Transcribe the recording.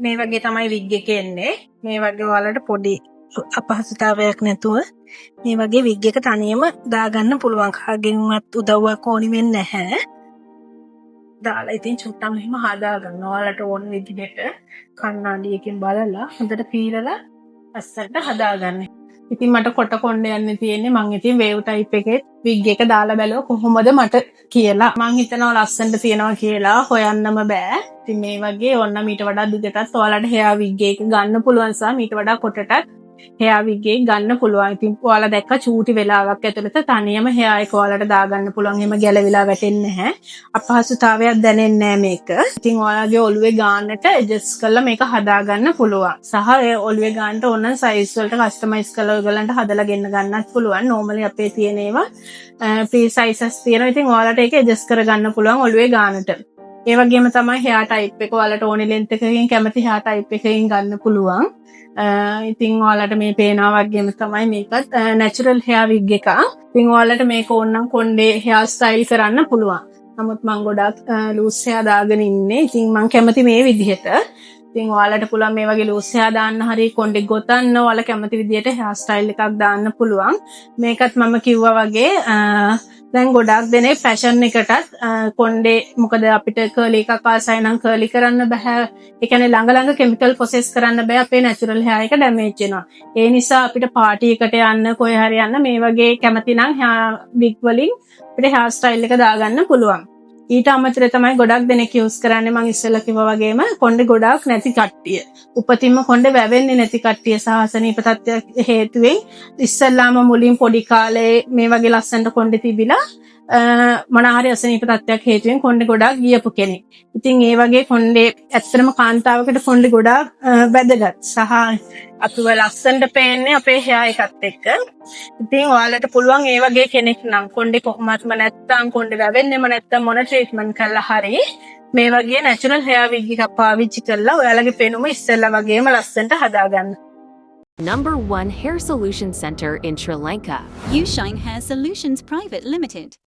මේ වගේ තමයි විග් එක එන්නේ. මේ වගේ ඔයාලට පොඩි අපහසුතාවයක් නැතුව මේ වගේ විග් එක තනියම දාගන්න පුළුවන්. කාගෙන්වත් උදව්වක් ඕනි වෙන්නේ නැහැ. දාලා ඉතින් චුට්ටක් මෙහෙම හදාගන්න. ඔයාලට ඕන විදිහට කණ්ණාඩියකින් බලලා හොඳට පීරලා අස්සට හදාගන්න. ඉතින් මට කොට කොණ්ඩ යන්න තියෙන්නේ. මං ඉතින් වේව් ටයිප් එකේ විග් එක දාලා බැලුවා කොහොමද මට කියලා. මං හිතනවා ලස්සනට තියෙනවා කියලා. හොයන්නම බෑ. ඉතින් මේ වගේ ඕන්න මීට වඩා දිගටත් ඔයාලට හෙයා විග් එක ගන්න පුළුවන් සහ මීට වඩා කොටටත් හෙයා විග් එක ගන්න පුළුවන්. ඉතින් ඔයාලා දැක්ක චූටි වෙලාවක් ඇතුළත තනියම හෙයා එක ඔයාලට දාගන්න පුළුවන්. එහෙම ගැලවිලා වැටෙන්නේ නැහැ. අපහසුතාවයක් දැනෙන්නේ නැහැ මේක. ඉතින් ඔයාලගේ ඔළුවේ ගානට ඇඩ්ජස්ට් කරලා මේක හදාගන්න පුළුවන්. සහ ඒ ඔළුවේ ගානට ඕන සයිස් වලට කස්ටමයිස් කරලා ඔයගලන්ට හදලා ගෙන්න ගන්නත් පුළුවන්. normally අපේ තියෙන ඒවා free sizes තියෙනවා. ඉතින් ඔයාලට ඒක ඇඩ්ජස්ට් කරගන්න පුළුවන් ඔළුවේ ගානට. ඒ වගේම තමයි hair type එක ඔයාලට ඕනේ length එකකින් කැමති hair type එකකින් ගන්න පුළුවන්. ඉතින් ඔයාලට මේ පේනවා වගේම තමයි මේකත් natural hair wig එක. ඉතින් ඔයාලට මේක ඕනනම් කොණ්ඩේ hair style කරන්න පුළුවන්. නමුත් මම ගොඩක් loose hair දාගෙන ඉන්නේ. ඉතින් මම කැමති මේ විදිහට. ඉතින් ඔයාලට පුළුවන් මේ වගේ loose hair දාන්න හරි කොණ්ඩේ ගොතන්න ඔයාලා කැමති විදිහට hair style එකක් දාන්න පුළුවන්. මේකත් මම කිව්වා වගේ දැන් ගොඩක් දෙනේ ෆැෂන් එකටත් කොණ්ඩේ මොකද අපිට කර්ලි එකක් ආසයි නම් කර්ලි කරන්න බෑ. ඒ කියන්නේ ළඟ කෙමිකල් ප්‍රොසෙස් කරන්න බෑ. අපේ නැචරල් hair එක ඩැමේජ් වෙනවා. ඒ නිසා අපිට පාටි එකට යන්න කොහේ හරි යන්න මේ වගේ කැමති නම් hair wig වලින් අපිට hair style එක දාගන්න පුළුවන්. ඊට අමතරව තමයි ගොඩක් දෙනෙක් යූස් කරන්නේ මම ඉස්සෙල්ලා කිව්වා වගේම කොණ්ඩේ ගොඩක් නැති කට්ටිය. උපතින්ම කොණ්ඩේ වැවෙන්නේ නැති කට්ටිය සහ අසනීප තත්ත්වයක් හේතුවෙන් ඉස්සෙල්ලාම මුලින් පොඩි කාලේ මේ වගේ ලස්සනට කොණ්ඩේ තිබිලා මොනහරි අසනීප තත්ත්වයක් හේතුවෙන් කොණ්ඩේ ගොඩක් ගියපු කෙනෙක්. ඉතින් ඒ වගේ කොණ්ඩේ ඇත්තටම කාන්තාවකට කොණ්ඩේ ගොඩක් වැදගත්. සහ අපිව ලස්සනට පේන්නේ අපේ hair එකත් එක්ක. ඉතින් ඔයාලට පුළුවන් ඒ වගේ කෙනෙක් නම් කොණ්ඩේ කොහොමත්ම නැත්තම් කොණ්ඩේ වැවෙන්නෙම නැත්තම් මොන ට්‍රීට්මන්ට් කරලා හරි මේ වගේ natural hair wig එකක් පාවිච්චි කරලා ඔයාලගේ පෙනුම ඉස්සෙල්ලා වගේම ලස්සනට හදාගන්න. Number 1 Hair Solution Center in Sri Lanka. You Shine Hair Solutions Private Limited.